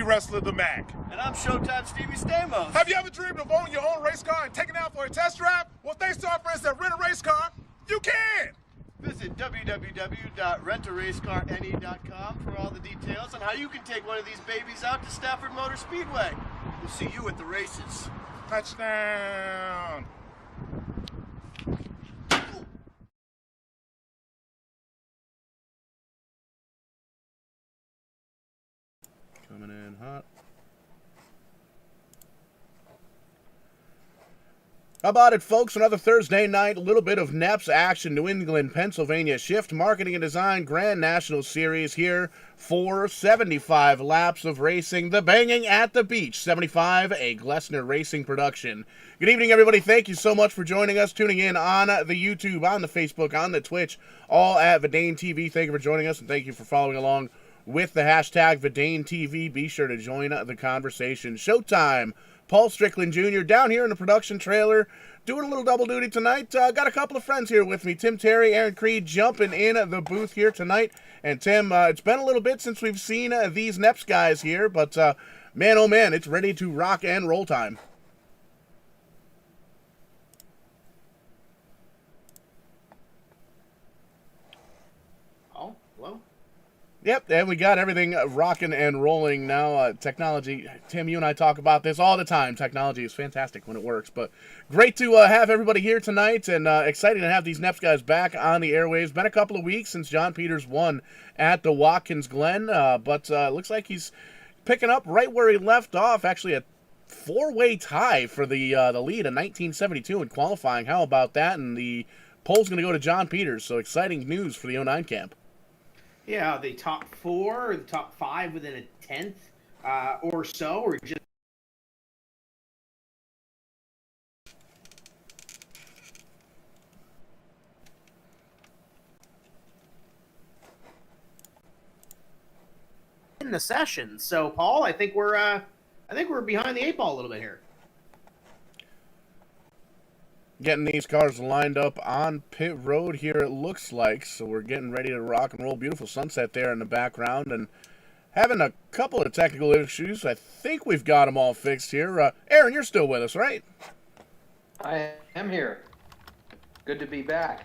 indie wrestler, The Mac. And I'm Showtime Stevie Stamos. Have you ever dreamed of owning your own race car and taking it out for a test drive? Well, thanks to our friends at Rent a Race Car, you can! Visit www.rentaracecarne.com for all the details on how you can take one of these babies out to Stafford Motor Speedway. We'll see you at the races. Touchdown! Coming in hot. How about it, folks? Another Thursday night, a little bit of NEPs action. New England, Pennsylvania Shift Marketing and Design Grand National Series here for 75 laps of racing. The Banging at the Beach 75, a Glessner Racing production. Good evening, everybody. Thank you so much for joining us, tuning in on the YouTube, on the Facebook, on the Twitch, all at Vidane TV. Thank you for joining us, and thank you for following along with the hashtag Vidane TV. Be sure to join the conversation. Showtime. Paul Strickland Jr. down here in the production trailer, doing a little double duty tonight. Got a couple of friends here with me. Tim Terry, Aaron Creed jumping in the booth here tonight. And Tim, it's been a little bit since we've seen these NEPs guys here, but man, oh man, it's ready to rock and roll time. Oh, hello? Yep, and we got everything rocking and rolling now. Technology, Tim, you and I talk about this all the time. Technology is fantastic when it works, but great to have everybody here tonight, and exciting to have these NEPs guys back on the airwaves. Been a couple of weeks since John Peters won at the Watkins Glen, but looks like he's picking up right where he left off. Actually, a four-way tie for the lead in 1972 in qualifying. How about that? And the poll's going to go to John Peters, so exciting news for the 09 camp. Yeah, the top four, or the top five within a tenth or so, or just in the session. So, Paul, I think we're behind the eight ball a little bit here. Getting these cars lined up on pit road here, it looks like. So we're getting ready to rock and roll. Beautiful sunset there in the background, and having a couple of technical issues. I think we've got them all fixed here. Aaron, you're still with us, right? I am here. Good to be back.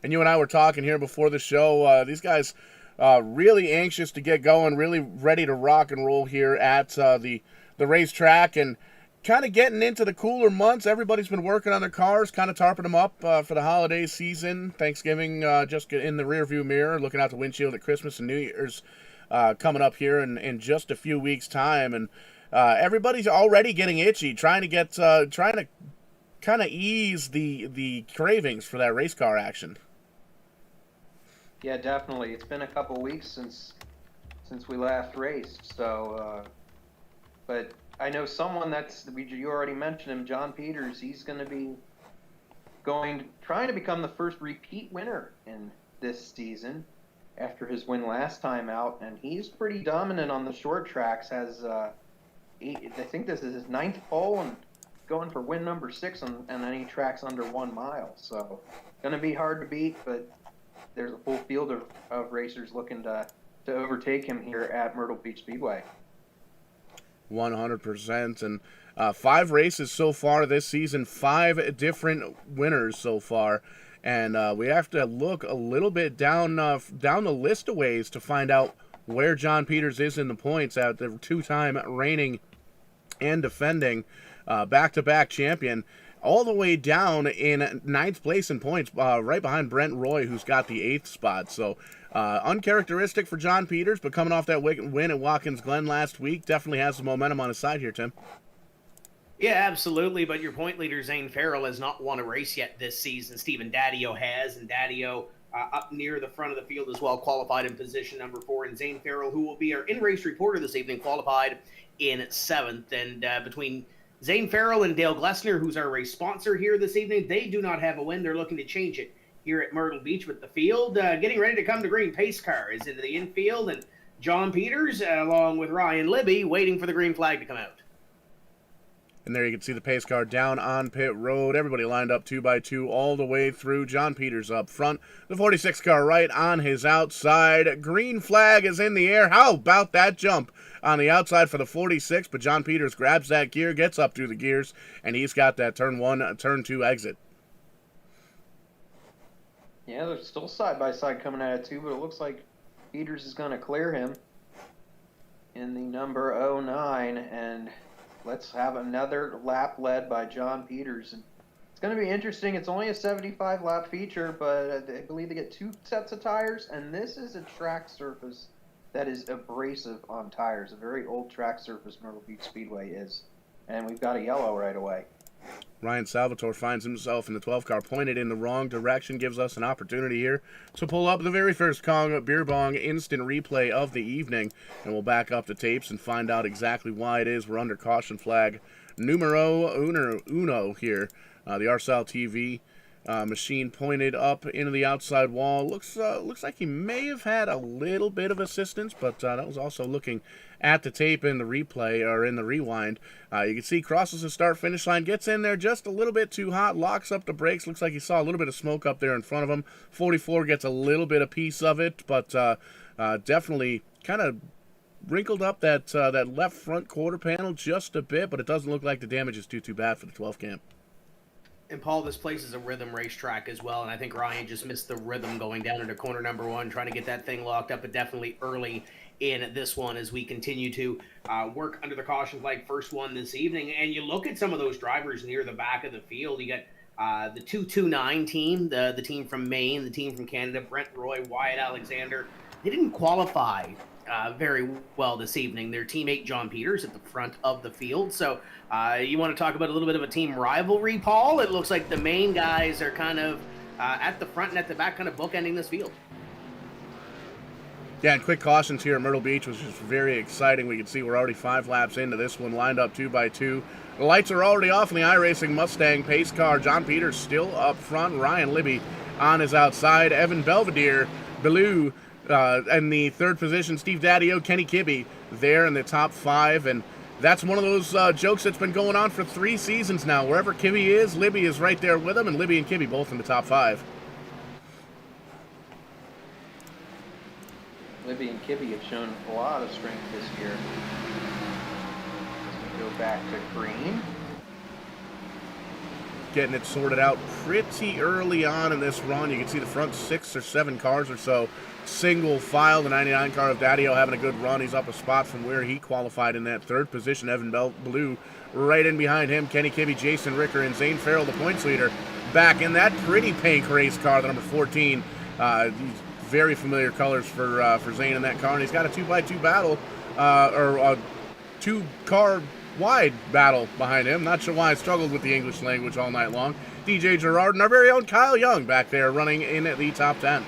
And you and I were talking here before the show. These guys really anxious to get going, really ready to rock and roll here at the racetrack, and kind of getting into the cooler months. Everybody's been working on their cars, kind of tarping them up for the holiday season. Thanksgiving just in the rearview mirror, looking out the windshield at Christmas and New Year's coming up here in just a few weeks' time. And everybody's already getting itchy, trying to kind of ease the cravings for that race car action. Yeah, definitely. It's been a couple weeks since we last raced. So, but I know someone you already mentioned him, John Peters. He's going to be trying to become the first repeat winner in this season after his win last time out, and he's pretty dominant on the short tracks. I think this is his 9th pole and going for win number 6 on any tracks under 1 mile. So going to be hard to beat, but there's a full field of racers looking to overtake him here at Myrtle Beach Speedway. 100%, and 5 races so far this season, 5 different winners so far, and we have to look a little bit down the list of ways to find out where John Peters is in the points at the 2-time reigning and defending back-to-back champion, all the way down in 9th place in points, right behind Brent Roy, who's got the 8th spot. So uncharacteristic for John Peters, but coming off that win at Watkins Glen last week, definitely has some momentum on his side here, Tim. Yeah, absolutely. But your point leader, Zane Farrell, has not won a race yet this season. Stephen Daddio has, and Daddio up near the front of the field as well, qualified in position number 4. And Zane Farrell, who will be our in-race reporter this evening, qualified in 7th. And between Zane Farrell and Dale Glessner, who's our race sponsor here this evening, they do not have a win. They're looking to change it here at Myrtle Beach, with the field getting ready to come to green. Pace car is into the infield, and John Peters, along with Ryan Libby, waiting for the green flag to come out. And there you can see the pace car down on pit road. Everybody lined up 2 by 2 all the way through. John Peters up front. The 46 car right on his outside. Green flag is in the air. How about that jump on the outside for the 46, but John Peters grabs that gear, gets up through the gears, and he's got that turn 1, turn 2 exit. Yeah, they're still side-by-side coming at it too, but it looks like Peters is going to clear him in the number 09, and let's have another lap led by John Peters. And it's going to be interesting. It's only a 75-lap feature, but I believe they get 2 sets of tires, and this is a track surface that is abrasive on tires. A very old track surface Myrtle Beach Speedway is, and we've got a yellow right away. Ryan Salvatore finds himself in the 12 car pointed in the wrong direction, gives us an opportunity here to pull up the very first Kong Beer Bong instant replay of the evening, and we'll back up the tapes and find out exactly why it is we're under caution flag numero uno here. The RSAL TV machine pointed up into the outside wall. Looks like he may have had a little bit of assistance, but that was also looking at the tape in the replay, or in the rewind. You can see crosses the start-finish line, gets in there just a little bit too hot, locks up the brakes. Looks like he saw a little bit of smoke up there in front of him. 44 gets a little bit of piece of it, but definitely kind of wrinkled up that left front quarter panel just a bit, but it doesn't look like the damage is too bad for the 12 camp. And Paul, this place is a rhythm racetrack as well, and I think Ryan just missed the rhythm going down into corner number 1, trying to get that thing locked up, but definitely early in this one as we continue to work under the caution flag, first one this evening. And you look at some of those drivers near the back of the field. You got the 229 team, the team from Maine, the team from Canada, Brent Roy, Wyatt Alexander. They didn't qualify very well this evening. Their teammate John Peters at the front of the field. So you want to talk about a little bit of a team rivalry, Paul? It looks like the Maine guys are kind of at the front and at the back, kind of bookending this field. Yeah, and quick cautions here at Myrtle Beach was just very exciting. We can see we're already 5 laps into this one, lined up 2 by 2. The lights are already off in the iRacing Mustang pace car. John Peters still up front. Ryan Libby on his outside. Evan Belvedere, Bellew in the 3rd position. Steve Daddio, Kenny Kibbe there in the top 5. And that's one of those jokes that's been going on for 3 seasons now. Wherever Kibbe is, Libby is right there with him, and Libby and Kibbe both in the top 5. Libby and Kibbe have shown a lot of strength this year. Go back to green. Getting it sorted out pretty early on in this run. You can see the front 6 or 7 cars or so single file. The 99 car of Daddio having a good run. He's up a spot from where he qualified in that 3rd position. Evan Blue right in behind him. Kenny Kibbe, Jason Ricker, and Zane Farrell, the points leader, back in that pretty pink race car, the number 14. Very familiar colors for Zane in that car, and he's got a 2x2 battle, or a 2-car wide battle behind him. Not sure why I struggled with the English language all night long. DJ Gerard and our very own Kyle Young back there running in the top 10.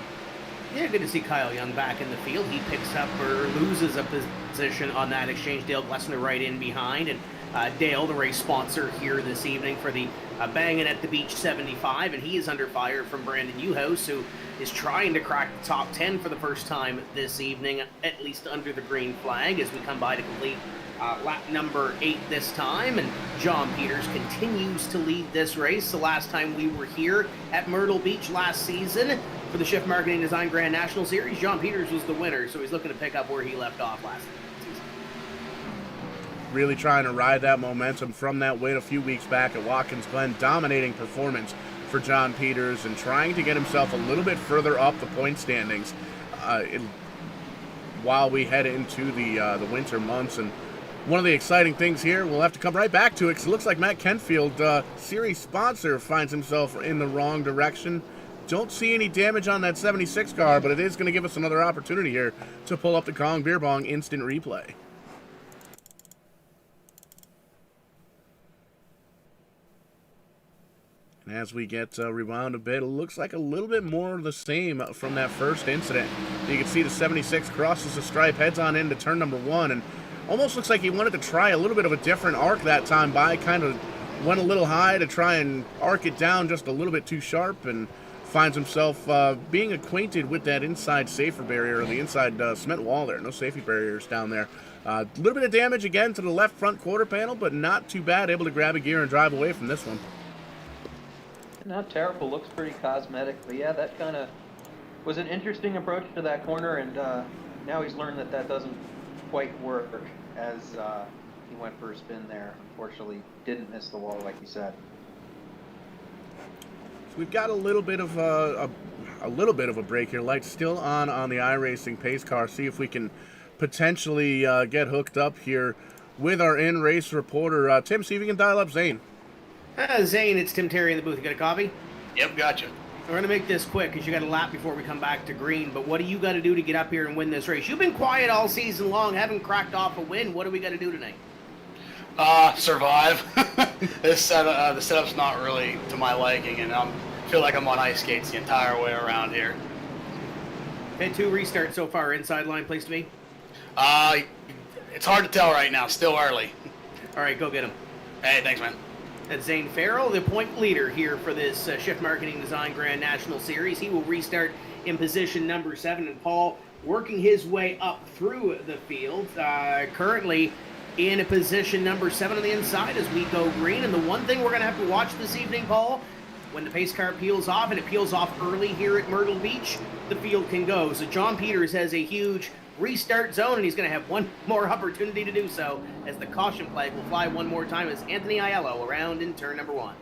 Yeah, good to see Kyle Young back in the field. He picks up or loses a position on that exchange. Dale Glessner right in behind, and Dale, the race sponsor here this evening for the Bangin' at the Beach 75, and he is under fire from Brandon Uhouse, who is trying to crack the top 10 for the first time this evening, at least under the green flag, as we come by to complete lap number 8 this time. And John Peters continues to lead this race. The last time we were here at Myrtle Beach last season for the Shift Marketing Design Grand National Series, John Peters was the winner, so he's looking to pick up where he left off last season. Really trying to ride that momentum from that win a few weeks back at Watkins Glen. Dominating performance for John Peters and trying to get himself a little bit further up the point standings while we head into the winter months. And one of the exciting things here, we'll have to come right back to it, because it looks like Matt Kenfield, series sponsor, finds himself in the wrong direction. Don't see any damage on that 76 car, but it is going to give us another opportunity here to pull up the Kong Beer Bong instant replay. And as we get rewound a bit, it looks like a little bit more of the same from that first incident. You can see the 76 crosses the stripe, heads on into turn number 1, and almost looks like he wanted to try a little bit of a different arc that time by. Kind of went a little high to try and arc it down just a little bit too sharp, and finds himself being acquainted with that inside safer barrier, or the inside cement wall there. No safety barriers down there. A little bit of damage again to the left front quarter panel, but not too bad. Able to grab a gear and drive away from this one. Not terrible, looks pretty cosmetic, but yeah, that kind of was an interesting approach to that corner, and now he's learned that doesn't quite work as he went for a spin there. Unfortunately, didn't miss the wall like you said. So we've got a little bit of a break here. Lights still on the iRacing pace car. See if we can potentially get hooked up here with our in-race reporter. Tim, see if you can dial up Zane. Zane, it's Tim Terry in the booth. You got a copy? Yep, gotcha. We're going to make this quick because you got a lap before we come back to green. But what do you got to do to get up here and win this race? You've been quiet all season long, haven't cracked off a win. What do we got to do tonight? Survive. The setup's not really to my liking, and I feel like I'm on ice skates the entire way around here. Had 2 restarts so far. Inside line place to be? It's hard to tell right now. Still early. All right, go get him. Hey, thanks, man. That's Zane Farrell, the point leader here for this Shift Marketing Design Grand National Series. He will restart in position number 7, and Paul working his way up through the field. Currently in position number 7 on the inside as we go green. And the one thing we're going to have to watch this evening, Paul, when the pace car peels off, and it peels off early here at Myrtle Beach, the field can go. So John Peters has a huge restart zone, and he's going to have one more opportunity to do so as the caution flag will fly one more time as Anthony Aiello around in turn number 1.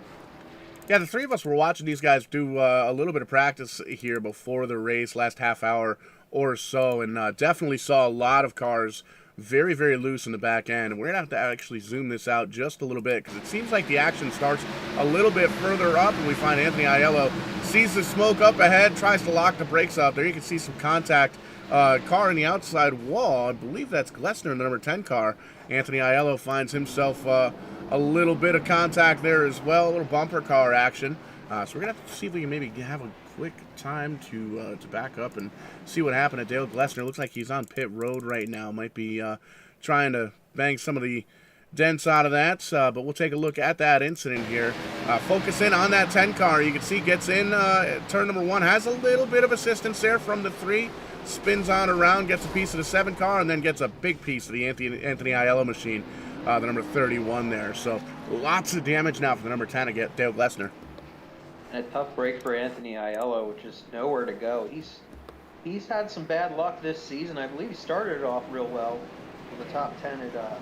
Yeah, the three of us were watching these guys do a little bit of practice here before the race, last half hour or so, and definitely saw a lot of cars very, very loose in the back end. And we're going to have to actually zoom this out just a little bit because it seems like the action starts a little bit further up, and we find Anthony Aiello sees the smoke up ahead, tries to lock the brakes up. There you can see some contact. Car in the outside wall. I believe that's Glessner in the number 10 car. Anthony Aiello finds himself a little bit of contact there as well, a little bumper car action. So we're going to have to see if we can maybe have a quick time to back up and see what happened to Dale Glessner. Looks like he's on pit road right now. Might be trying to bang some of the dents out of that, but we'll take a look at that incident here. Focus in on that 10 car. You can see gets in turn number 1, has a little bit of assistance there from the 3. Spins on around, gets a piece of the 7 car, and then gets a big piece of the Anthony Aiello machine, the number 31 there. So lots of damage now for the number 10 to get Dale Glessner. And a tough break for Anthony Aiello, just nowhere to go. He's had some bad luck this season. I believe he started it off real well with a top 10 at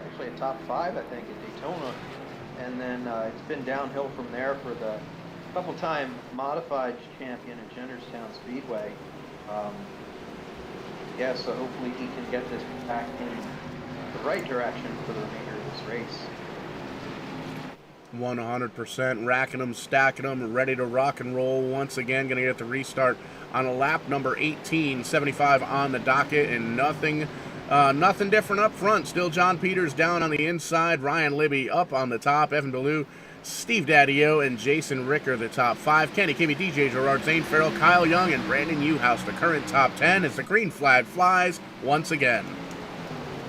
actually a top 5, I think, at Daytona, and then it's been downhill from there for the couple-time modified champion at Jennerstown Speedway. Yeah, so hopefully he can get this back in the right direction for the remainder of this race. 100% racking them, stacking them, ready to rock and roll once again. Going to get the restart on a lap number 18, 75 on the docket, and nothing different up front. Still John Peters down on the inside, Ryan Libby up on the top, Evan Ballou, Steve Daddio, and Jason Ricker, the top 5. Kenny Kimmy, DJ Gerard, Zane Farrell, Kyle Young, and Brandon Newhouse, the current top 10, as the green flag flies once again.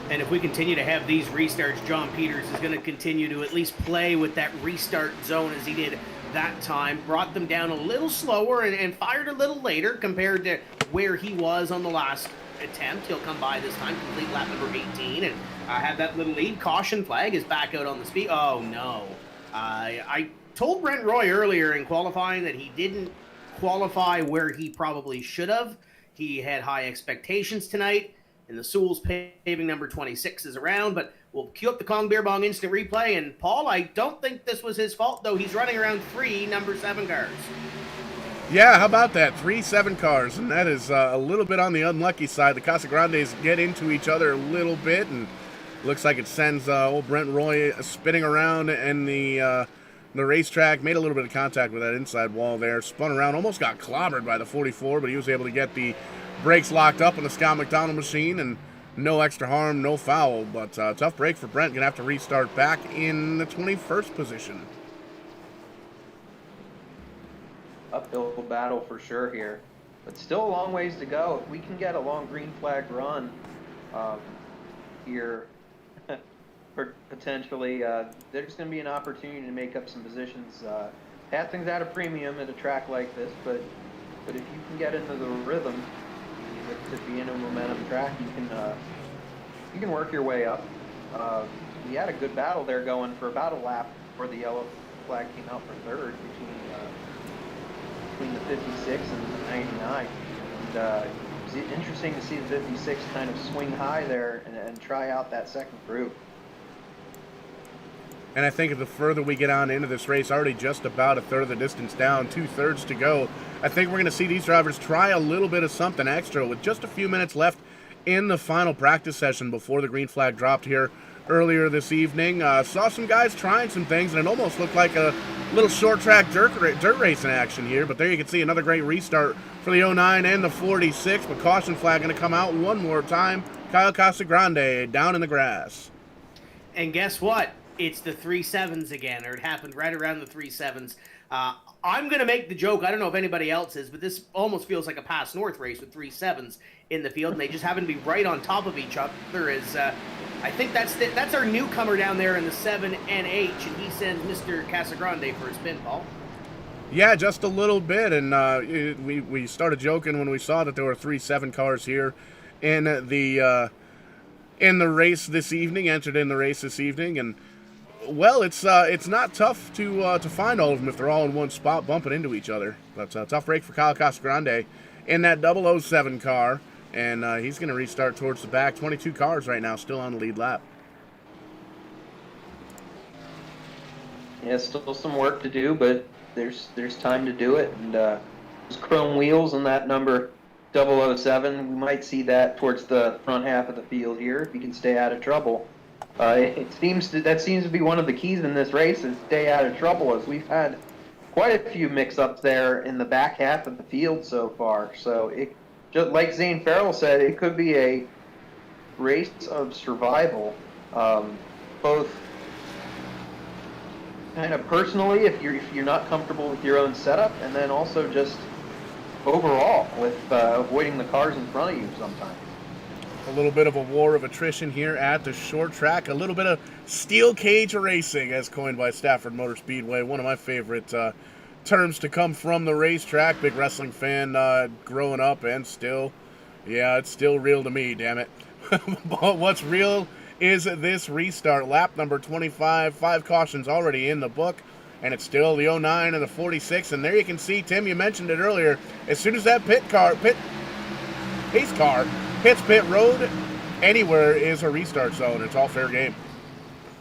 And if we continue to have these restarts, John Peters is going to continue to at least play with that restart zone as he did that time. Brought them down a little slower and fired a little later compared to where he was on the last attempt. He'll come by this time, complete lap number 18, and have that little lead. Caution flag is back out on the speed. Oh, no. I told Brent Roy earlier in qualifying that he didn't qualify where he probably should have. He had high expectations tonight, and the Sewell's paving number 26 is around, but we'll cue up the Kong Beer Bong instant replay. And Paul, I don't think this was his fault, though. He's running around 3 number 7 cars. Yeah, how about that? 3 7 cars, and that is a little bit on the unlucky side. The Casagrandes get into each other a little bit, and looks like it sends old Brent Roy spinning around in the racetrack. Made a little bit of contact with that inside wall there. Spun around, almost got clobbered by the 44, but he was able to get the brakes locked up on the Scott McDonald machine, and no extra harm, no foul. But tough break for Brent. Going to have to restart back in the 21st position. Uphill battle for sure here, but still a long ways to go. If we can get a long green flag run here, potentially, there's going to be an opportunity to make up some positions. Pat things at a premium at a track like this, but if you can get into the rhythm, to be in a momentum track, you can work your way up. We had a good battle there going for about a lap before the yellow flag came out for third between the 56 and the 99. And It's interesting to see the 56 kind of swing high there and try out that second group. And I think the further we get on into this race, already just about a third of the distance down, 2/3 to go, I think we're going to see these drivers try a little bit of something extra with just a few minutes left in the final practice session before the green flag dropped here earlier this evening. Saw some guys trying some things, and it almost looked like a little short track dirt racing action here. But there you can see another great restart for the 09 and the 46, but caution flag going to come out one more time. Kyle Casagrande down in the grass. And guess what? It's the 3.7s again, or it happened right around the 3.7s. I'm going to make the joke, I don't know if anybody else is, but this almost feels like a Pass North race with 3.7s in the field, and they just happen to be right on top of each other. I think that's our newcomer down there in the 7 NH, and he sends Mr. Casagrande for his pinball. Yeah, just a little bit, and we started joking when we saw that there were 3.7 cars here in the race this evening, entered in the race this evening, and well, it's not tough to find all of them if they're all in one spot bumping into each other. But a tough break for Kyle Casagrande in that 007 car, and he's going to restart towards the back. 22 cars right now, still on the lead lap. Yeah, still some work to do, but there's time to do it. And those chrome wheels on that number 007, we might see that towards the front half of the field here if he can stay out of trouble. That seems to be one of the keys in this race, is stay out of trouble, as we've had quite a few mix-ups there in the back half of the field so far. So it, just like Zane Farrell said, it could be a race of survival, both kind of personally if you're not comfortable with your own setup, and then also just overall with avoiding the cars in front of you sometimes. A little bit of a war of attrition here at the short track. A little bit of steel cage racing, as coined by Stafford Motor Speedway. One of my favorite terms to come from the racetrack. Big wrestling fan growing up, and still, yeah, it's still real to me, damn it. But what's real is this restart. Lap number 25. 5 cautions already in the book, and it's still the 09 and the 46. And there you can see, Tim, you mentioned it earlier, as soon as that pace car hits pit road, anywhere is a restart zone. It's all fair game.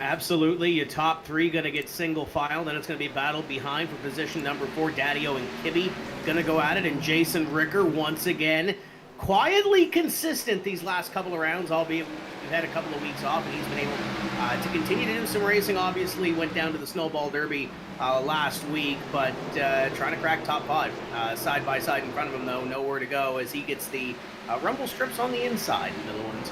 Absolutely. Your top 3 going to get single file. Then it's going to be battled behind for position number 4. Daddio and Kibbe going to go at it. And Jason Ricker, once again, quietly consistent these last couple of rounds, albeit we've had a couple of weeks off, and he's been able to continue to do some racing. Obviously, went down to the Snowball Derby last week, but trying to crack top 5. Side by side in front of him, though, nowhere to go as he gets the rumble strips on the inside in middle 1 and 2.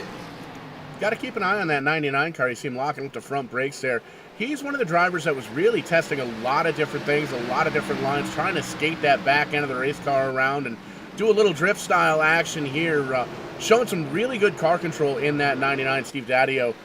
Got to keep an eye on that 99 car. You see him locking with the front brakes there. He's one of the drivers that was really testing a lot of different things, a lot of different lines, trying to skate that back end of the race car around and do a little drift style action here, showing some really good car control in that 99. Steve Daddio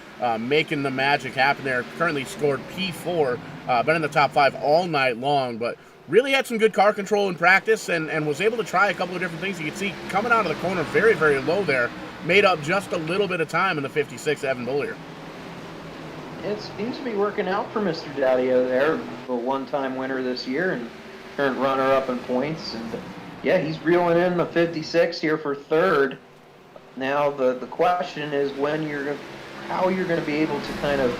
making the magic happen there. Currently scored P4, been in the top 5 all night long, but really had some good car control in practice and was able to try a couple of different things. You can see coming out of the corner very, very low there, made up just a little bit of time in the 56 Evan Bollier. It seems to be working out for Mr. Daddio there, the one-time winner this year and current runner-up in points. And yeah, he's reeling in the 56 here for 3rd. Now the question is how you're going to be able to kind of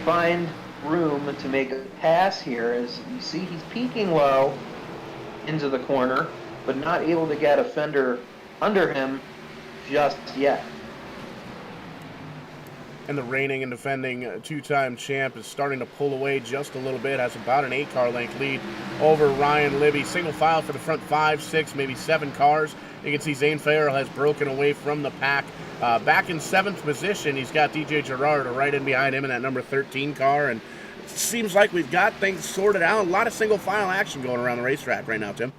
find room to make a pass here. As you see, he's peaking low into the corner, but not able to get a fender under him just yet. And the reigning and defending 2-time champ is starting to pull away just a little bit, has about an 8-car length lead over Ryan Libby. Single file for the front 5, 6, maybe 7 cars. You can see Zane Farrell has broken away from the pack. Back in 7th position, he's got DJ Gerard right in behind him in that number 13 car. And it seems like we've got things sorted out. A lot of single file action going around the racetrack right now, Tim.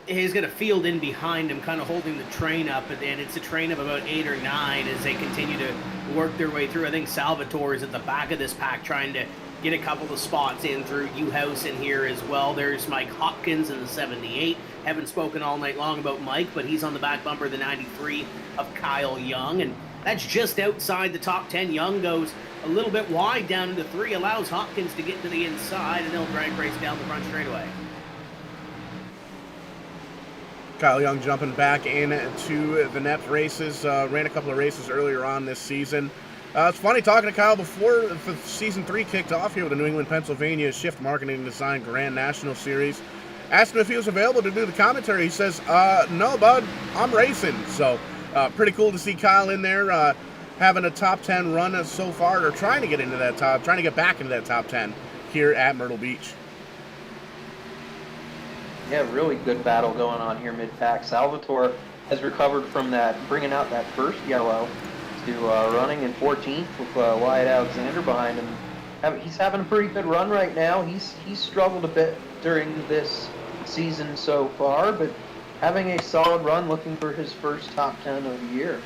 He's got a field in behind him, kind of holding the train up, and it's a train of about 8 or 9 as they continue to work their way through. I think Salvatore is at the back of this pack trying to get a couple of spots in through U-House in here as well. There's Mike Hopkins in the 78. Haven't spoken all night long about Mike, but he's on the back bumper of the 93 of Kyle Young, and that's just outside the top 10. Young goes a little bit wide down into 3, allows Hopkins to get to the inside, and they'll drag race down the front straightaway. Kyle Young jumping back into the NEPs races. Ran a couple of races earlier on this season. It's funny talking to Kyle before the Season 3 kicked off here with the New England, Pennsylvania Shift Marketing and Design Grand National Series. Asked him if he was available to do the commentary. He says, no, bud, I'm racing. So pretty cool to see Kyle in there having a top 10 run so far, or trying to get back into that top 10 here at Myrtle Beach. Yeah, really good battle going on here mid-pack. Salvatore has recovered from that, bringing out that first yellow to running in 14th with Wyatt Alexander behind him. He's having a pretty good run right now. He's struggled a bit during this season so far, but having a solid run, looking for his first top 10 of the year.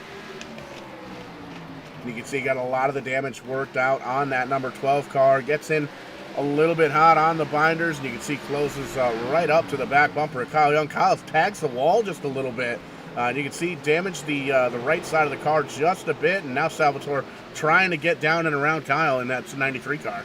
You can see he got a lot of the damage worked out on that number 12 car. Gets in a little bit hot on the binders, and you can see closes right up to the back bumper of Kyle Young. Kyle tags the wall just a little bit. And you can see damage the right side of the car just a bit, and now Salvatore trying to get down and around Kyle in that 93 car.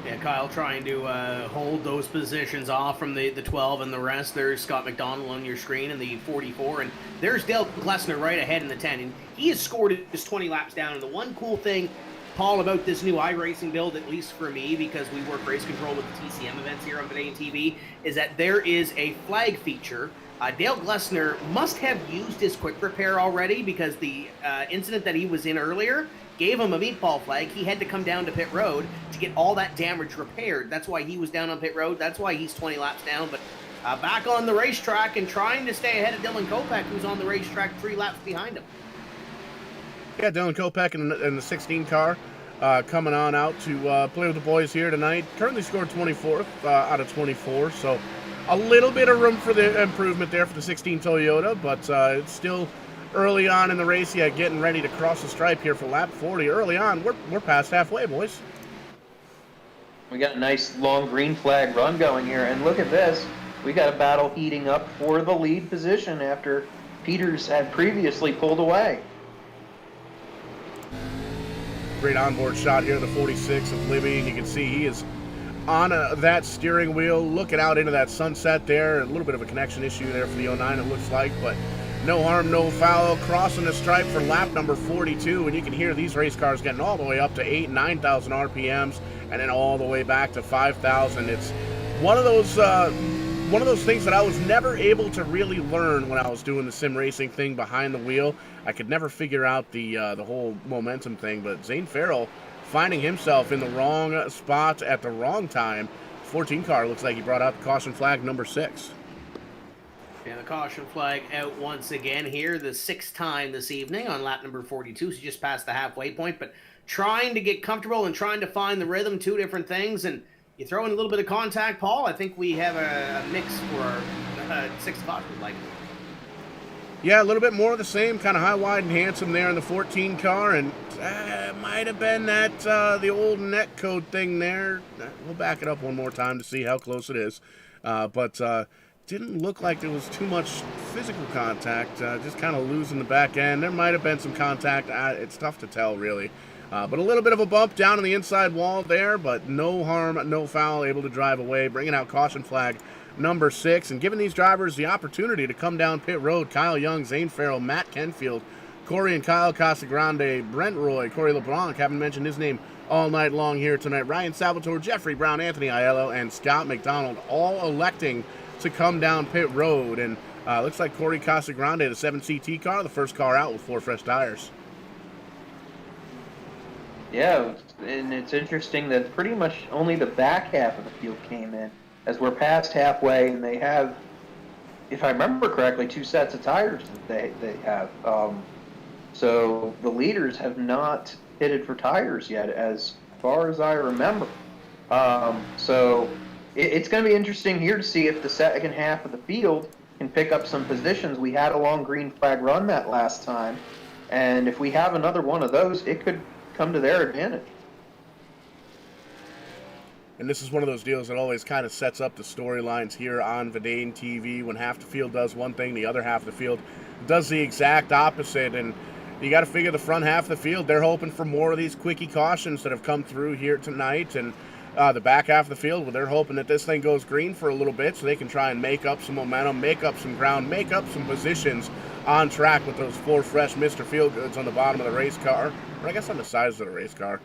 Yeah, Kyle trying to hold those positions off from the 12 and the rest. There's Scott McDonald on your screen in the 44, and there's Dale Glessner right ahead in the 10. And he has scored his 20 laps down. And the one cool thing, Paul, about this new iRacing build, at least for me, because we work race control with the TCM events here on Today TV, is that there is a flag feature. Dale Glessner must have used his quick repair already, because the incident that he was in earlier gave him a meatball flag. He had to come down to pit road to get all that damage repaired. That's why he was down on pit road. That's why he's 20 laps down. But back on the racetrack and trying to stay ahead of Dylan Kopech, who's on the racetrack 3 laps behind him. Yeah, Dylan Kopech in the 16 car coming on out to play with the boys here tonight. Currently scored 24th out of 24, so a little bit of room for the improvement there for the 16 Toyota, but it's still early on in the race. Yeah, getting ready to cross the stripe here for lap 40. Early on, we're past halfway, boys. We got a nice long green flag run going here, and look at this. We got a battle heating up for the lead position after Peters had previously pulled away. Great onboard shot here, the 46 of Libby, and you can see he is on that steering wheel, looking out into that sunset there. A little bit of a connection issue there for the 09, it looks like, but no harm, no foul. Crossing the stripe for lap number 42, and you can hear these race cars getting all the way up to 8,000, 9,000 RPMs, and then all the way back to 5,000. It's one of those things that I was never able to really learn when I was doing the sim racing thing behind the wheel. I could never figure out the whole momentum thing, but Zane Farrell finding himself in the wrong spot at the wrong time. 14 car looks like he brought out the caution flag number 6. And the caution flag out once again here, the 6th time this evening on lap number 42, so just past the halfway point, but trying to get comfortable and trying to find the rhythm, 2 different things, and you throw in a little bit of contact, Paul. I think we have a mix for our 6th caution flag. Yeah, a little bit more of the same, kind of high, wide, and handsome there in the 14 car, and it might have been that the old net code thing there. We'll back it up one more time to see how close it is, but didn't look like there was too much physical contact, just kind of losing the back end. There might have been some contact. It's tough to tell, really. But a little bit of a bump down on the inside wall there, but no harm, no foul, able to drive away, bringing out caution flag number 6, and giving these drivers the opportunity to come down pit road. Kyle Young, Zane Farrell, Matt Kenfield, Corey and Kyle Casagrande, Brent Roy, Corey LeBlanc, haven't mentioned his name all night long here tonight, Ryan Salvatore, Jeffrey Brown, Anthony Aiello, and Scott McDonald, all electing to come down pit road. And looks like Corey Casagrande, the 7CT car, the first car out with 4 fresh tires. Yeah, and it's interesting that pretty much only the back half of the field came in, as we're past halfway, and they have, if I remember correctly, 2 sets of tires that they have. So the leaders have not pitted for tires yet, as far as I remember. So it's going to be interesting here to see if the second half of the field can pick up some positions. We had a long green flag run that last time, and if we have another one of those, it could come to their advantage. And this is one of those deals that always kind of sets up the storylines here on Vidane TV. When half the field does one thing, the other half of the field does the exact opposite. And you got to figure the front half of the field, they're hoping for more of these quickie cautions that have come through here tonight. And the back half of the field, where they're hoping that this thing goes green for a little bit so they can try and make up some momentum, make up some ground, make up some positions on track with those 4 fresh Mr. Feelgoods on the bottom of the race car, or I guess on the sides of the race car,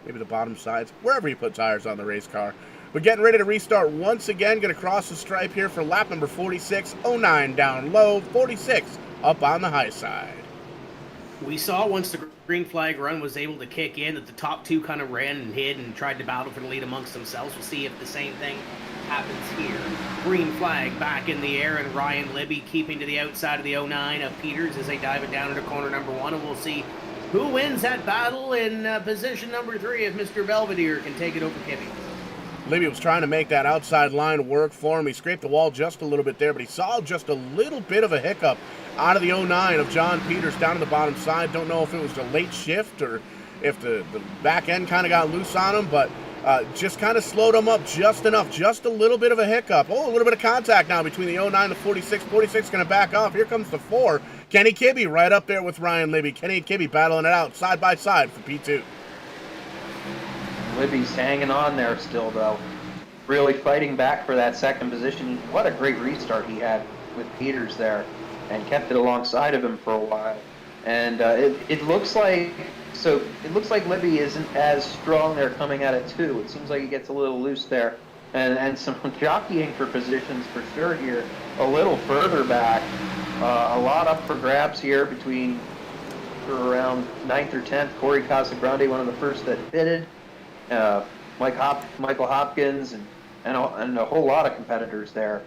maybe the bottom sides, wherever you put tires on the race car. We're getting ready to restart once again. Going to cross the stripe here for lap number 46. 09 down low, 46 up on the high side. We saw once the green flag run was able to kick in that the top 2 kind of ran and hid and tried to battle for the lead amongst themselves. We'll see if the same thing happens here. Green flag back in the air, and Ryan Libby keeping to the outside of the 09 of Peters as they dive it down into corner number 1, and we'll see who wins that battle in position number 3 if Mr. Belvedere can take it over Kibby. Libby was trying to make that outside line work for him. He scraped the wall just a little bit there, but he saw just a little bit of a hiccup out of the 09 of John Peters down to the bottom side. Don't know if it was a late shift or if the back end kind of got loose on him, but just kind of slowed him up just enough. Just a little bit of a hiccup. Oh, a little bit of contact now between the 09 and the 46. 46 going to back off. Here comes the 4. Kenny Kibbe right up there with Ryan Libby. Kenny and Kibbe battling it out side by side for P2. Libby's hanging on there still, though. Really fighting back for that second position. What a great restart he had with Peters there, and kept it alongside of him for a while. And it looks like Libby isn't as strong there coming at it too. It seems like he gets a little loose there, and some jockeying for positions for sure here. A little further back, a lot up for grabs here between around 9th or 10th. Corey Casagrande, one of the first that pitted. Michael Hopkins and a whole lot of competitors there,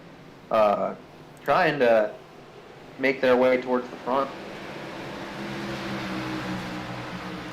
trying to make their way towards the front.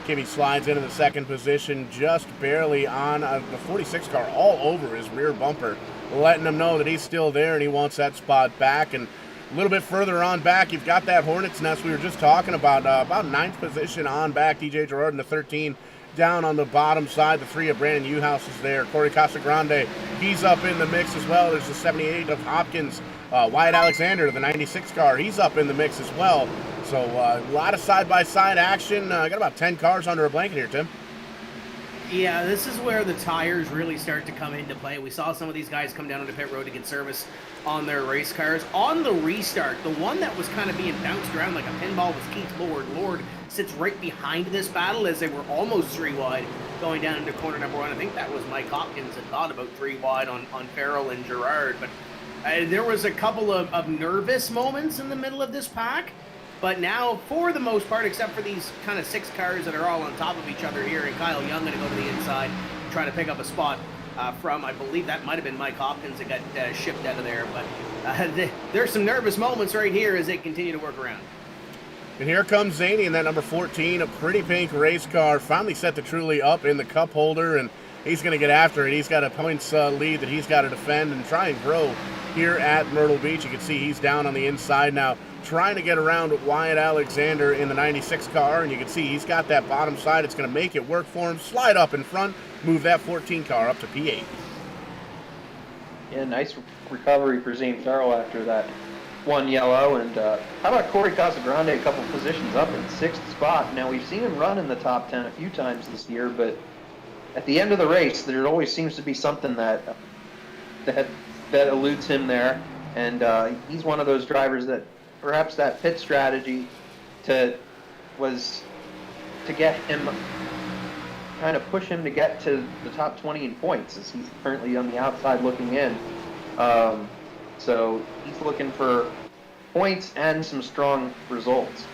Kibbe slides into the second position, just barely on the 46 car, all over his rear bumper, letting him know that he's still there and he wants that spot back. And a little bit further on back, you've got that Hornet's Nest we were just talking about 9th position on back. DJ Gerard in the 13 down on the bottom side. The 3 of Brandon Uhouse is there. Corey Casagrande, he's up in the mix as well. There's the 78 of Hopkins. Wyatt Alexander, the 96 car, he's up in the mix as well. So a lot of side-by-side action. Got about 10 cars under a blanket here, Tim. Yeah, this is where the tires really start to come into play. We saw some of these guys come down onto pit road to get service on their race cars. On the restart, the one that was kind of being bounced around like a pinball was Keith Lord. Lord sits right behind this battle as they were almost 3 wide going down into corner number 1. I think that was Mike Hopkins that thought about 3 wide on Farrell and Gerard. But there was a couple of nervous moments in the middle of this pack. But now, for the most part, except for these kind of 6 cars that are all on top of each other here, and Kyle Young going to go to the inside, trying to pick up a spot from, I believe that might have been Mike Hopkins that got shipped out of there. But there's some nervous moments right here as they continue to work around. And here comes Zany in that number 14, a pretty pink race car, finally set the Truly up in the cup holder, and he's going to get after it. He's got a points lead that he's got to defend and try and grow here at Myrtle Beach. You can see he's down on the inside now, trying to get around Wyatt Alexander in the 96 car, and you can see he's got that bottom side. It's going to make it work for him. Slide up in front, move that 14 car up to P8. Yeah, nice recovery for Zane Farrell after that one yellow. And how about Corey Casagrande, a couple positions up in 6th spot. Now, we've seen him run in the top 10 a few times this year, but at the end of the race, there always seems to be something that eludes him there. And he's one of those drivers that perhaps that pit strategy was to get him, kind of push him to get to the top 20 in points, as he's currently on the outside looking in. So he's looking for points and some strong results.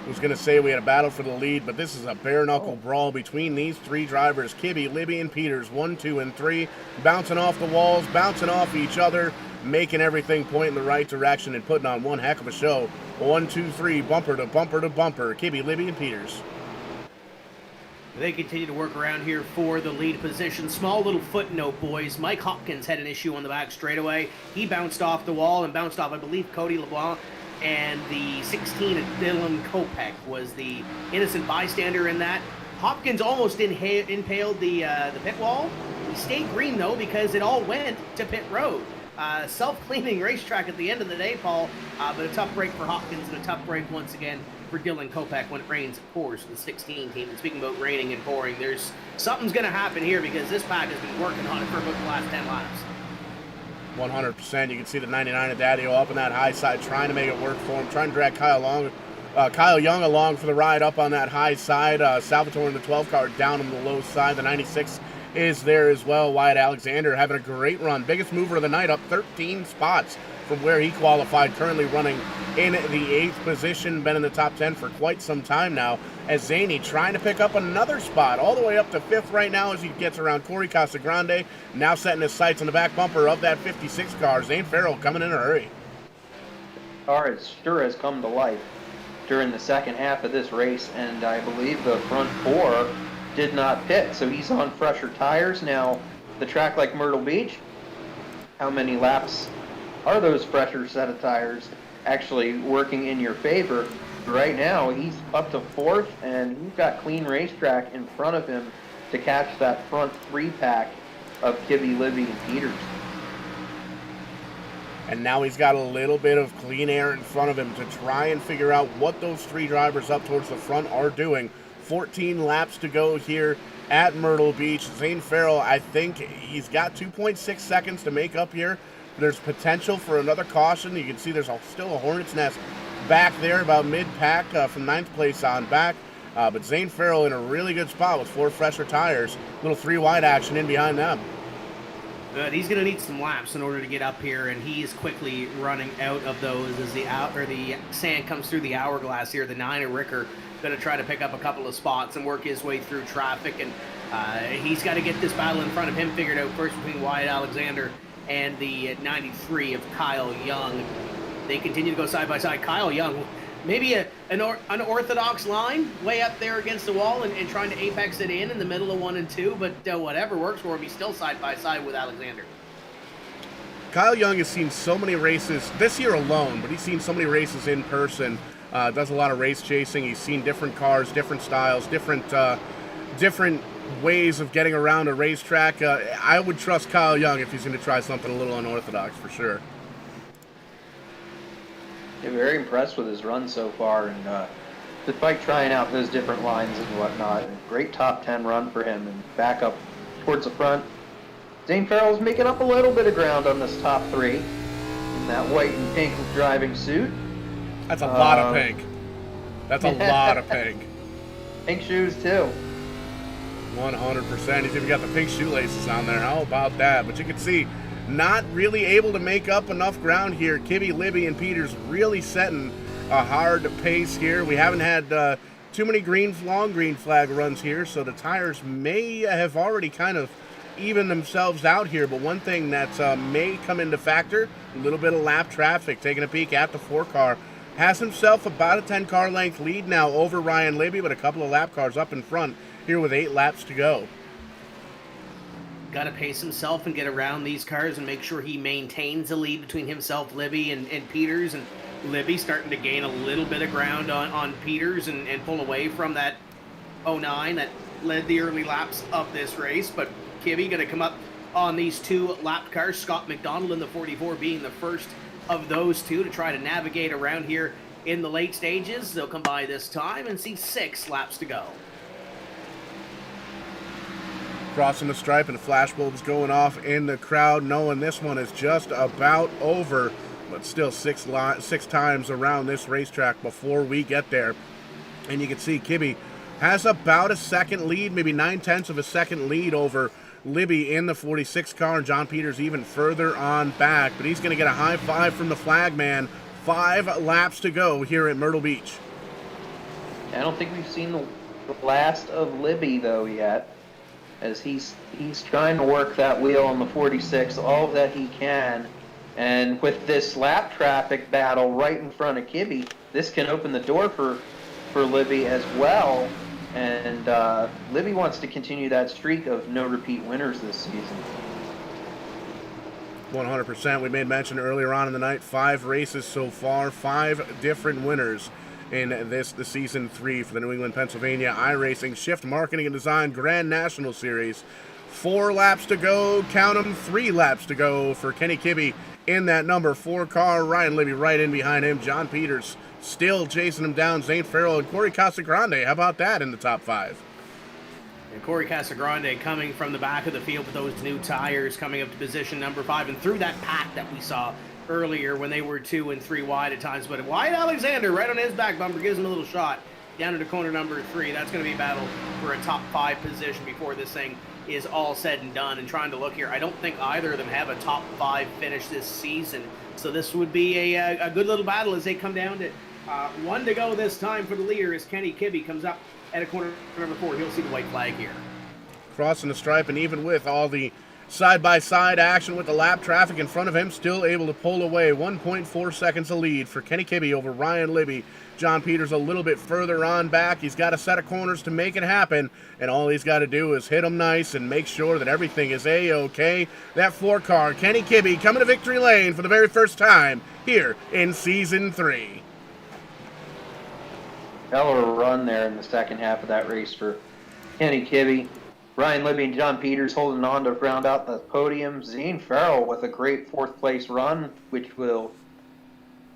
I was going to say we had a battle for the lead, but this is a bare-knuckle brawl between these 3 drivers, Kibbe, Libby, and Peters, 1, 2, and 3, bouncing off the walls, bouncing off each other, making everything point in the right direction and putting on one heck of a show. 1, 2, 3, bumper to bumper to bumper, Kibbe, Libby, and Peters. They continue to work around here for the lead position. Small little footnote, boys. Mike Hopkins had an issue on the back straightaway. He bounced off the wall and bounced off, I believe, Cody LeBlanc. And the 16 of Dylan Kopech was the innocent bystander in that. Hopkins almost impaled the pit wall. He stayed green, though, because it all went to pit road. Self-cleaning racetrack at the end of the day, Paul, but a tough break for Hopkins and a tough break once again for Dylan Kopech when it rains, it pours for the 16 team. And speaking about raining and pouring, something's going to happen here because this pack has been working on it for about the last 10 laps. 100%. You can see the 99 of Daddy up on that high side, trying to make it work for him, trying to drag Kyle Young along for the ride up on that high side. Salvatore in the 12 car down on the low side. The 96 is there as well. Wyatt Alexander having a great run. Biggest mover of the night, up 13 spots from where he qualified. Currently running in the 8th position. Been in the top 10 for quite some time now. As Zaney trying to pick up another spot. All the way up to 5th right now as he gets around Corey Casagrande. Now setting his sights on the back bumper of that 56 car. Zane Farrell coming in a hurry. Car sure has come to life during the second half of this race, and I believe the front 4 did not pit, so he's on fresher tires. Now, the track like Myrtle Beach, how many laps are those fresher set of tires actually working in your favor? Right now, he's up to 4th, and he's got clean racetrack in front of him to catch that front 3-pack of Kibby, Libby, and Peters. And now he's got a little bit of clean air in front of him to try and figure out what those 3 drivers up towards the front are doing. 14 laps to go here at Myrtle Beach. Zane Farrell, I think he's got 2.6 seconds to make up here. There's potential for another caution. You can see there's still a hornet's nest back there about mid-pack from 9th place on back. But Zane Farrell in a really good spot with 4 fresher tires. Little 3-wide action in behind them. But he's going to need some laps in order to get up here, and he's quickly running out of those as the sand comes through the hourglass here. The 9 of Ricker going to try to pick up a couple of spots and work his way through traffic, and he's got to get this battle in front of him figured out first between Wyatt Alexander and the 93 of Kyle Young. They continue to go side by side. Kyle Young, maybe an unorthodox line way up there against the wall and trying to apex it in the middle of 1 and 2, but whatever works for him, he's still side by side with Alexander. Kyle Young has seen so many races this year alone, but he's seen so many races in person. Does a lot of race chasing. He's seen different cars, different styles, different ways of getting around a racetrack. I would trust Kyle Young if he's going to try something a little unorthodox for sure. Yeah, very impressed with his run so far, and despite trying out those different lines and whatnot, a great top 10 run for him, and back up towards the front. Zane Farrell's making up a little bit of ground on this top 3 in that white and pink driving suit. That's a lot of pink. That's a lot of pink. Pink shoes too. 100%. He's even got the pink shoelaces on there. How about that? But you can see, not really able to make up enough ground here. Kibby, Libby, and Peters really setting a hard pace here. We haven't had too many long green flag runs here, so the tires may have already kind of evened themselves out here. But one thing that may come into factor, a little bit of lap traffic. Taking a peek at the 4 car. Has himself about a 10 car length lead now over Ryan Libby, but a couple of lap cars up in front here with 8 laps to go. Got to pace himself and get around these cars and make sure he maintains a lead between himself, Libby, and Peters. And Libby starting to gain a little bit of ground on Peters and pull away from that 09 that led the early laps of this race. But Kibby going to come up on these 2 lapped cars. Scott McDonald in the 44 being the first of those 2 to try to navigate around here in the late stages. They'll come by this time and see 6 laps to go. Crossing the stripe and the flashbulbs going off in the crowd, knowing this one is just about over, but still 6 times around this racetrack before we get there. And you can see Kibby has about a second lead, maybe 9/10 of a second lead over Libby in the 46 car, and John Peters even further on back. But he's going to get a high five from the flag man. 5 laps to go here at Myrtle Beach. I don't think we've seen the last of Libby, though, yet, as he's trying to work that wheel on the 46 all that he can. And with this lap traffic battle right in front of Kibby, this can open the door for Libby as well. And Libby wants to continue that streak of no repeat winners this season. 100%. We made mention earlier on in the night, 5 races so far, 5 different winners in the season 3 for the New England, Pennsylvania iRacing Shift Marketing and Design Grand National Series. 4 laps to go, count them, 3 laps to go for Kenny Kibby in that number 4 car. Ryan Libby right in behind him. John Peters still chasing him down, Zane Farrell and Corey Casagrande. How about that in the top 5? And Corey Casagrande coming from the back of the field with those new tires, coming up to position number 5, and through that pack that we saw earlier when they were 2 and 3 wide at times. But Wyatt Alexander right on his back bumper gives him a little shot down into corner number 3. That's going to be a battle for a top 5 position before this thing is all said and done. And trying to look here, I don't think either of them have a top 5 finish this season. So this would be a good little battle as they come down to 1 to go this time for the leader as Kenny Kibbe comes up at a corner number 4. He'll see the white flag here. Crossing the stripe, and even with all the side-by-side action with the lap traffic in front of him, still able to pull away 1.4 seconds of lead for Kenny Kibbe over Ryan Libby. John Peters a little bit further on back. He's got a set of corners to make it happen, and all he's got to do is hit them nice and make sure that everything is A-OK. That 4-car, Kenny Kibbe, coming to victory lane for the very first time here in Season 3. Hell of a run there in the second half of that race for Kenny Kibbe. Ryan Libby and John Peters holding on to round out the podium. Zane Farrell with a great 4th place run, which will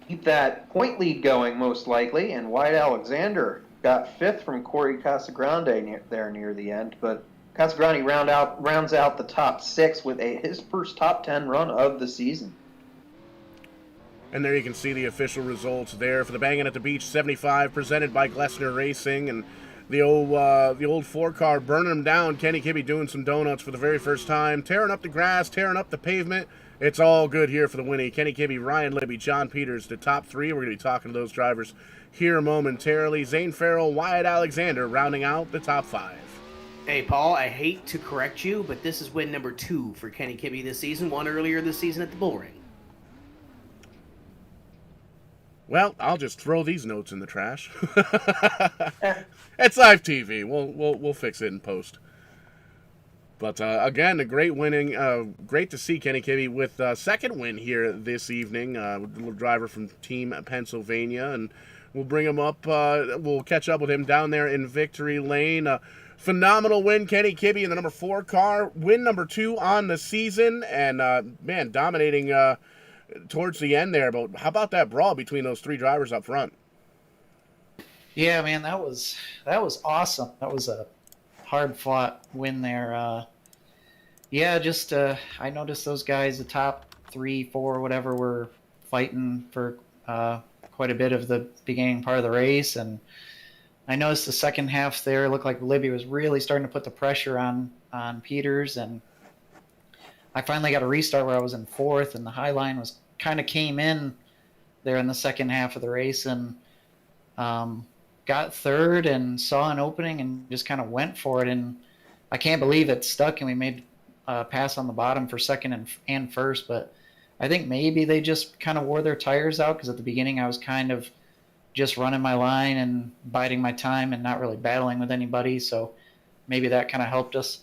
keep that point lead going most likely. And Wyatt Alexander got 5th from Corey Casagrande there near the end. But Casagrande rounds out the top 6 with his first top 10 run of the season. And there you can see the official results there for the Bangin' at the Beach 75 presented by Glessner Racing. And the old 4-car burning him down. Kenny Kibbe doing some donuts for the very first time. Tearing up the grass, tearing up the pavement. It's all good here for the winning. Kenny Kibbe, Ryan Libby, John Peters, the top 3. We're going to be talking to those drivers here momentarily. Zane Farrell, Wyatt Alexander rounding out the top 5. Hey, Paul, I hate to correct you, but this is win number 2 for Kenny Kibbe this season. 1 earlier this season at the Bull Ring. Well, I'll just throw these notes in the trash. It's live TV. We'll fix it in post. But again, a great winning. Great to see Kenny Kibbe with second win here this evening. Little driver from Team Pennsylvania, and we'll bring him up. We'll catch up with him down there in victory lane. Phenomenal win, Kenny Kibbe in the number 4 car. Win number 2 on the season, and man, dominating. Towards the end there, but how about that brawl between those 3 drivers up front? Yeah, man, that was awesome. That was a hard-fought win there. Yeah, just I noticed those guys, the top 3, 4, whatever, were fighting for quite a bit of the beginning part of the race, and I noticed the second half there looked like Libby was really starting to put the pressure on Peters, and I finally got a restart where I was in 4th, and the high line was kind of came in there in the second half of the race, and got 3rd and saw an opening and just kind of went for it. And I can't believe it stuck, and we made a pass on the bottom for 2nd and 1st. But I think maybe they just kind of wore their tires out, because at the beginning I was kind of just running my line and biding my time and not really battling with anybody. So maybe that kind of helped us.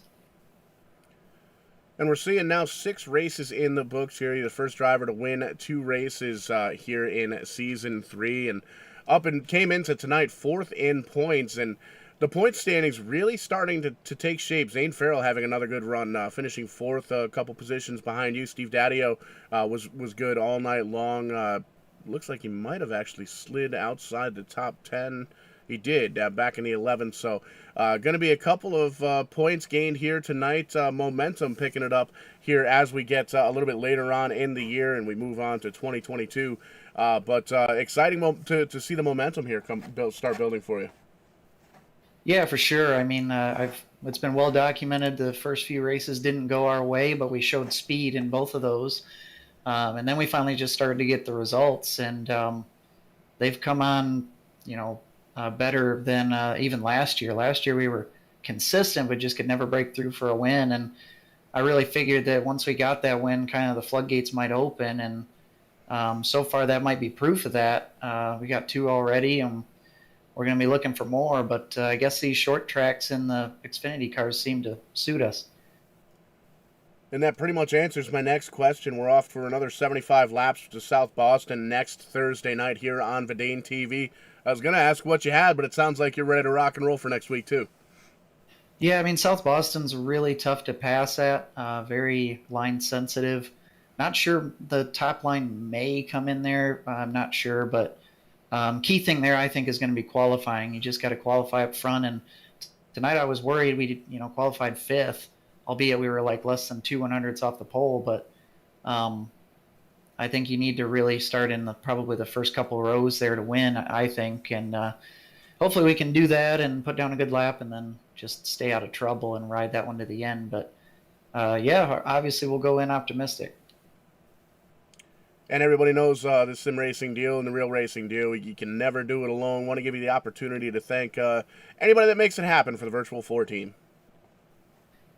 And we're seeing now 6 races in the books here. You're the first driver to win 2 races here in Season 3. And came into tonight 4th in points. And the point standings really starting to take shape. Zane Farrell having another good run, finishing 4th, a couple positions behind you. Steve Daddio was good all night long. Looks like he might have actually slid outside the top 10. He did back in the 11th. So going to be a couple of points gained here tonight. Momentum picking it up here as we get a little bit later on in the year and we move on to 2022. But exciting to see the momentum here start building for you. Yeah, for sure. I mean, it's been well documented. The first few races didn't go our way, but we showed speed in both of those. And then we finally just started to get the results, and they've come on, better than even last year. Last year we were consistent, but just could never break through for a win. And I really figured that once we got that win, kind of the floodgates might open. And so far that might be proof of that. We got 2 already, and we're going to be looking for more. But I guess these short tracks in the Xfinity cars seem to suit us. And that pretty much answers my next question. We're off for another 75 laps to South Boston next Thursday night here on Vidane TV. I was going to ask what you had, but it sounds like you're ready to rock and roll for next week, too. Yeah, I mean, South Boston's really tough to pass at, very line sensitive. Not sure the top line may come in there. I'm not sure, but Key thing there, I think, is going to be qualifying. You just got to qualify up front. And tonight I was worried we, qualified fifth, albeit we were like less than 2/100ths off the pole. But I think you need to really start in probably the first couple rows there to win, I think. And hopefully we can do that and put down a good lap and then just stay out of trouble and ride that one to the end. But yeah, obviously we'll go in optimistic. And everybody knows the sim racing deal and the real racing deal. You can never do it alone. Want to give you the opportunity to thank anybody that makes it happen for the Virtual 4 team.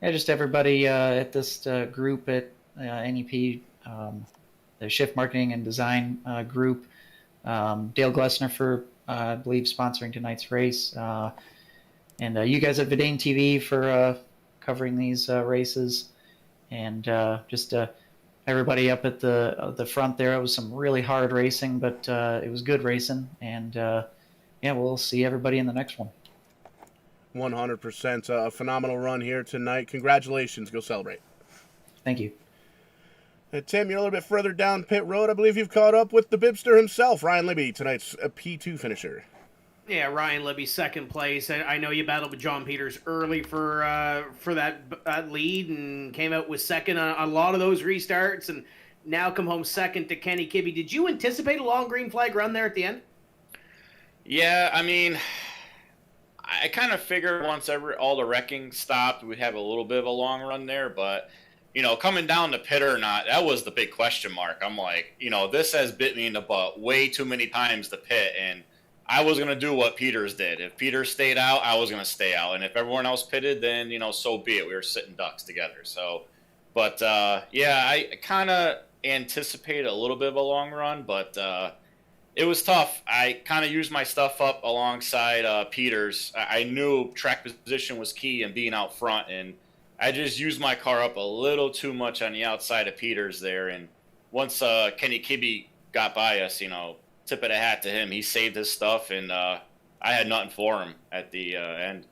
Yeah, just everybody at this group at NEP, the Shift Marketing and Design group. Dale Glessner for, I believe, sponsoring tonight's race. And you guys at Vidane TV for covering these races. And just everybody up at the front there. It was some really hard racing, but it was good racing. And yeah, we'll see everybody in the next one. 100%. A phenomenal run here tonight. Congratulations. Go celebrate. Thank you. Tim, you're a little bit further down pit road. I believe you've caught up with the Bibster himself, Ryan Libby, tonight's P2 finisher. Yeah, Ryan Libby, second place. I know you battled with John Peters early for that lead and came out with second on a lot of those restarts, and now come home second to Kenny Kibbe. Did you anticipate a long green flag run there at the end? Yeah, I mean, I kind of figured once all the wrecking stopped, we'd have a little bit of a long run there, but coming down the pit or not, that was the big question mark. I'm like, this has bit me in the butt way too many times, the pit, and I was going to do what Peters did. If Peters stayed out, I was going to stay out. And if everyone else pitted, then, so be it. We were sitting ducks together. So, but, yeah, I kind of anticipated a little bit of a long run, but it was tough. I kind of used my stuff up alongside Peters. I knew track position was key and being out front, and I just used my car up a little too much on the outside of Peters there. And once Kenny Kibbe got by us, tip of the hat to him. He saved his stuff, and I had nothing for him at the end.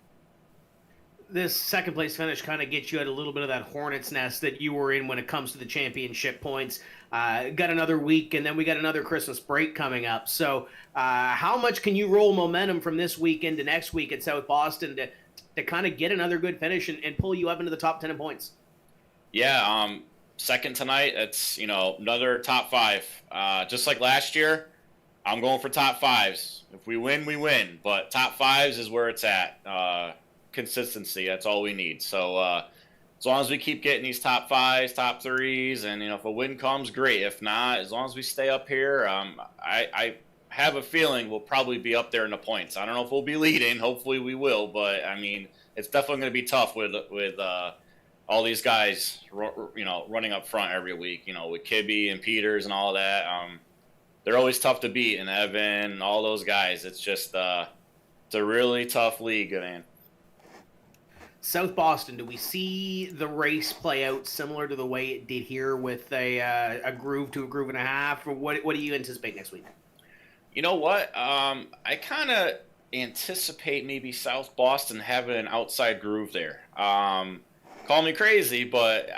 This second place finish kind of gets you at a little bit of that hornet's nest that you were in when it comes to the championship points. Got another week, and then we got another Christmas break coming up. So how much can you roll momentum from this week into next week at South Boston to kind of get another good finish and pull you up into the top 10 in points? Yeah, second tonight, it's, another top 5. Just like last year, I'm going for top 5s. If we win, we win. But top 5s is where it's at. Consistency, that's all we need. So as long as we keep getting these top 5s, top 3s, and if a win comes, great. If not, as long as we stay up here, I have a feeling we'll probably be up there in the points. I don't know if we'll be leading. Hopefully we will. But I mean, it's definitely going to be tough with all these guys, running up front every week. With Kibbe and Peters and all that. They're always tough to beat, and Evan and all those guys. It's just it's a really tough league, man. South Boston, do we see the race play out similar to the way it did here with a groove to a groove and a half? Or what do you anticipate next week? You know what? I kind of anticipate maybe South Boston having an outside groove there. Call me crazy, but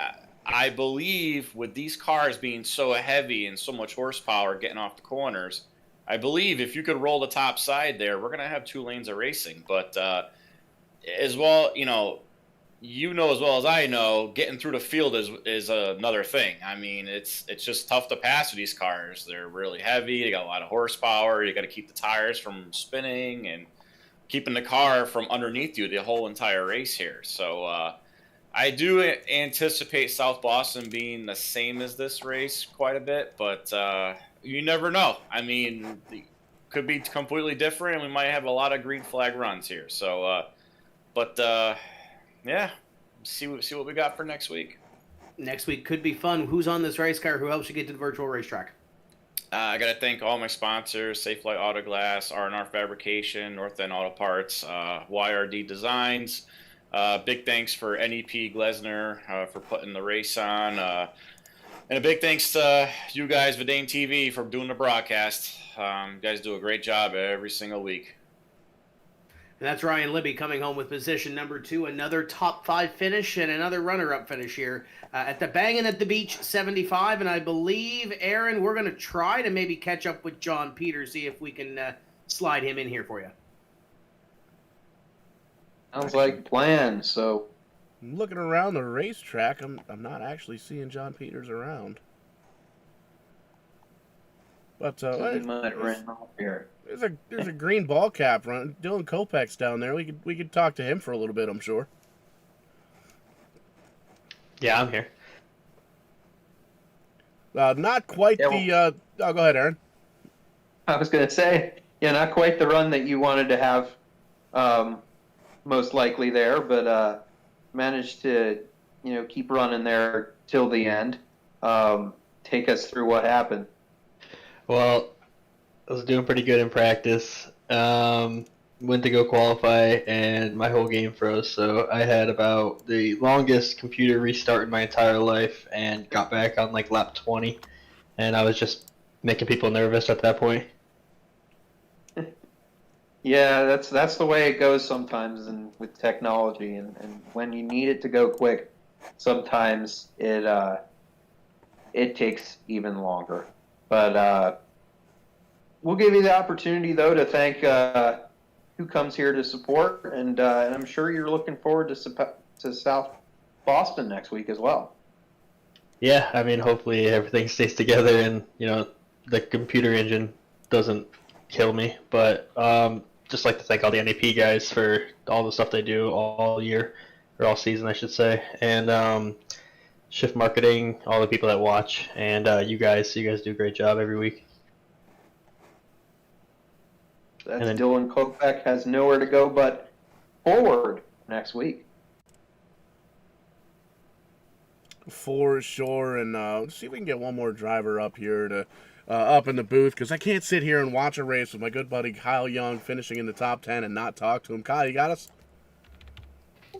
I believe with these cars being so heavy and so much horsepower getting off the corners, I believe if you could roll the top side there, we're going to have 2 lanes of racing. But as well, as well as I know, getting through the field is another thing. I mean, it's just tough to pass with these cars. They're really heavy. They got a lot of horsepower. You got to keep the tires from spinning and keeping the car from underneath you the whole entire race here. So, I do anticipate South Boston being the same as this race quite a bit, but you never know. I mean, it could be completely different, and we might have a lot of green flag runs here. So, yeah, see what we got for next week. Next week could be fun. Who's on this race car? Who helps you get to the virtual racetrack? I got to thank all my sponsors, Safe Light Auto Glass, R&R Fabrication, North End Auto Parts, YRD Designs. Big thanks for NEP Glesner for putting the race on. And a big thanks to you guys, Vidane TV, for doing the broadcast. You guys do a great job every single week. And that's Ryan Libby coming home with position number 2, another top 5 finish and another runner-up finish here at the Bangin' at the Beach 75. And I believe, Aaron, we're going to try to maybe catch up with John Peters, see if we can slide him in here for you. Sounds like a plan. So I'm looking around the racetrack. I'm not actually seeing John Peters around. But he might run off here. There's a green ball cap run. Dylan Kopech's down there. We could talk to him for a little bit, I'm sure. Yeah, I'm here. Not quite Yeah, go ahead, Aaron. I was going to say, yeah, not quite the run that you wanted to have, most likely there, but managed to, keep running there till the end. Take us through what happened. Well, I was doing pretty good in practice. Went to go qualify, and my whole game froze. So I had about the longest computer restart in my entire life, and got back on like lap 20. And I was just making people nervous at that point. Yeah, that's the way it goes sometimes with technology, and when you need it to go quick, sometimes it takes even longer. But we'll give you the opportunity, though, to thank who comes here to support, and I'm sure you're looking forward to South Boston next week as well. Yeah, I mean, hopefully everything stays together, and the computer engine doesn't kill me. But just like to thank all the NEP guys for all the stuff they do all year, or all season, I should say, and Shift Marketing, all the people that watch, and you guys do a great job every week. That's Dylan Kopech has nowhere to go but forward next week. For sure, and let's see if we can get one more driver up here to up in the booth, because I can't sit here and watch a race with my good buddy Kyle Young finishing in the top 10 and not talk to him. Kyle, you got us?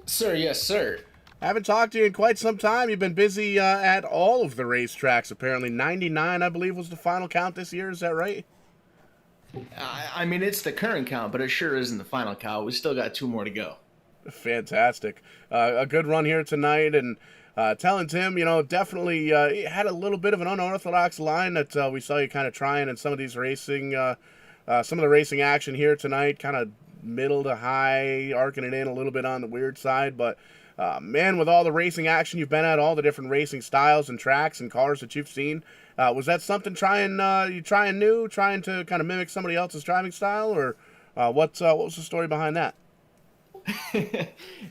Sir, yes, sir. I haven't talked to you in quite some time. You've been busy at all of the racetracks, apparently. 99, I believe, was the final count this year. Is that right? I mean, it's the current count, but it sure isn't the final count. We still got 2 more to go. Fantastic. A good run here tonight, and telling Tim, definitely had a little bit of an unorthodox line that we saw you kind of trying in some of these racing, some of the racing action here tonight, kind of middle to high, arcing it in a little bit on the weird side. But, man, with all the racing action you've been at, all the different racing styles and tracks and cars that you've seen, was that something trying to kind of mimic somebody else's driving style, or what was the story behind that?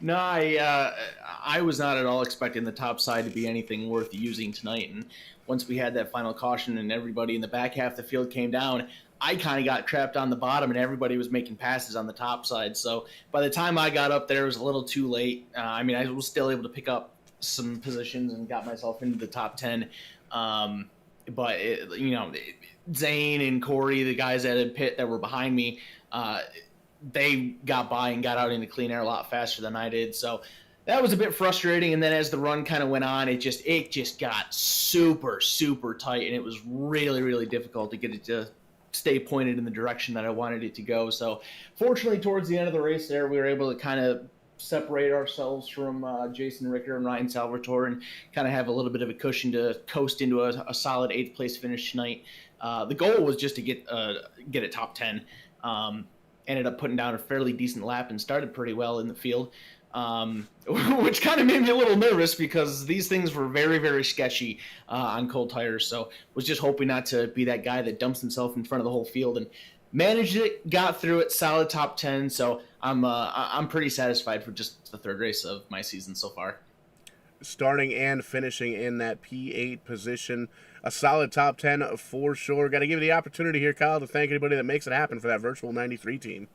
No, I was not at all expecting the top side to be anything worth using tonight. And once we had that final caution and everybody in the back half of the field came down, I kind of got trapped on the bottom, and everybody was making passes on the top side. So by the time I got up there, it was a little too late. I mean, I was still able to pick up some positions and got myself into the top 10. But Zane and Corey, the guys that had pit that were behind me, they got by and got out into clean air a lot faster than I did. So that was a bit frustrating. And then as the run kind of went on, it just got super, super tight, and it was really, really difficult to get it to stay pointed in the direction that I wanted it to go. So fortunately, towards the end of the race there, we were able to kind of separate ourselves from Jason Ricker and Ryan Salvatore, and kind of have a little bit of a cushion to coast into a solid 8th place finish tonight. The goal was just to get a top 10. Ended up putting down a fairly decent lap and started pretty well in the field, which kind of made me a little nervous because these things were very, very sketchy on cold tires. So was just hoping not to be that guy that dumps himself in front of the whole field, and managed it, got through it, solid top 10. So I'm pretty satisfied for just the 3rd race of my season so far. Starting and finishing in that P8 position, a solid top 10 for sure. Got to give you the opportunity here, Kyle, to thank anybody that makes it happen for that virtual 93 team.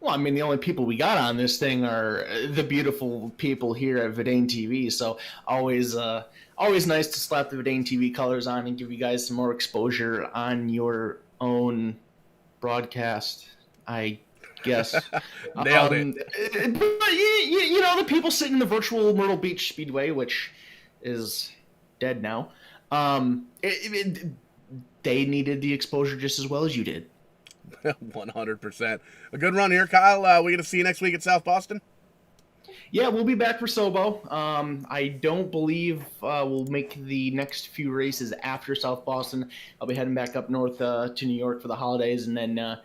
Well, I mean, the only people we got on this thing are the beautiful people here at Verdane TV. So always nice to slap the Verdane TV colors on and give you guys some more exposure on your own broadcast, I guess. Nailed it. But the people sitting in the virtual Myrtle Beach Speedway, which is dead now, they needed the exposure just as well as you did. 100%. A good run here, Kyle. We going to see you next week at South Boston? Yeah, we'll be back for Sobo. I don't believe we'll make the next few races after South Boston. I'll be heading back up north to New York for the holidays, and then,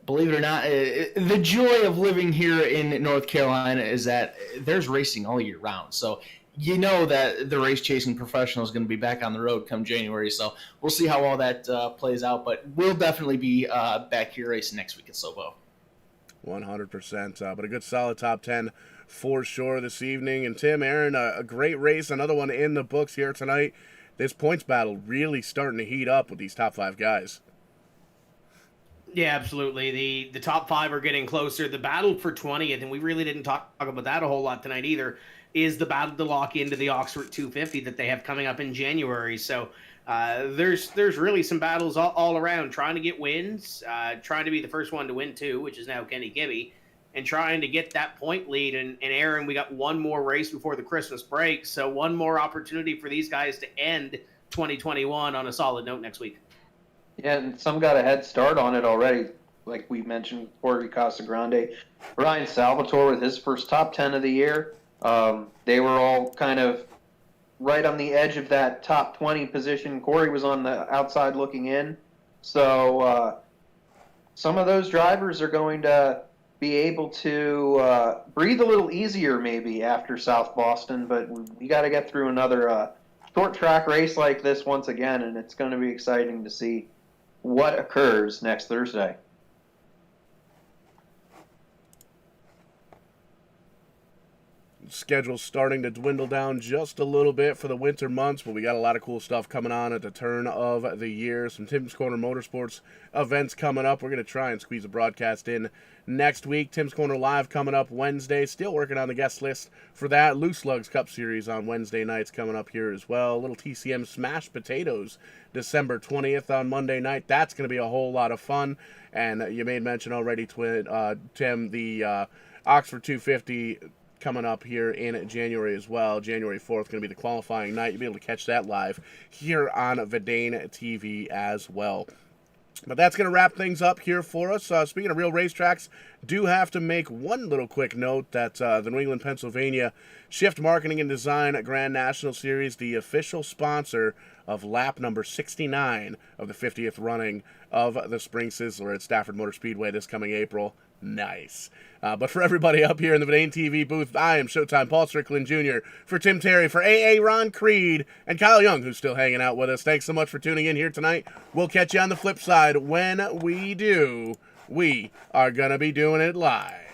believe it or not, the joy of living here in North Carolina is that there's racing all year round. So you know that the race chasing professional is going to be back on the road come January. So we'll see how all that plays out, but we'll definitely be back here racing next week at Sobo. 100%. But a good solid top 10 for sure this evening. And Tim, Aaron, a great race, another one in the books here tonight. This points battle really starting to heat up with these top 5 guys. Yeah, absolutely. The top 5 are getting closer. The battle for 20th, and we really didn't talk about that a whole lot tonight either, is the battle to lock into the Oxford 250 that they have coming up in January. So there's really some battles all around, trying to get wins, trying to be the first one to win too, which is now Kenny Gibby, and trying to get that point lead. And Aaron, we got one more race before the Christmas break, so one more opportunity for these guys to end 2021 on a solid note next week. Yeah, and some got a head start on it already. Like we mentioned, Jorge Casagrande, Ryan Salvatore with his first top 10 of the year. They were all kind of right on the edge of that top 20 position. Corey was on the outside looking in. So some of those drivers are going to be able to breathe a little easier maybe after South Boston, but we got to get through another short track race like this once again, and it's going to be exciting to see what occurs next Thursday. Schedule's starting to dwindle down just a little bit for the winter months, but we got a lot of cool stuff coming on at the turn of the year. Some Tim's Corner Motorsports events coming up. We're going to try and squeeze a broadcast in next week. Tim's Corner Live coming up Wednesday. Still working on the guest list for that. Loose Slugs Cup Series on Wednesday nights coming up here as well. A little TCM Smashed Potatoes December 20th on Monday night. That's going to be a whole lot of fun. And you made mention already, Tim, the Oxford 250 coming up here in January as well. January 4th going to be the qualifying night. You'll be able to catch that live here on Verdane TV as well. But that's going to wrap things up here for us. Speaking of real racetracks, do have to make one little quick note that the New England, Pennsylvania Shift Marketing and Design Grand National Series, the official sponsor of lap number 69 of the 50th running of the Spring Sizzler at Stafford Motor Speedway this coming April. Nice. But for everybody up here in the Verdane TV booth, I am Showtime Paul Strickland Jr. For Tim Terry, for AA Ron Creed, and Kyle Young, who's still hanging out with us. Thanks so much for tuning in here tonight. We'll catch you on the flip side. When we do, we are going to be doing it live.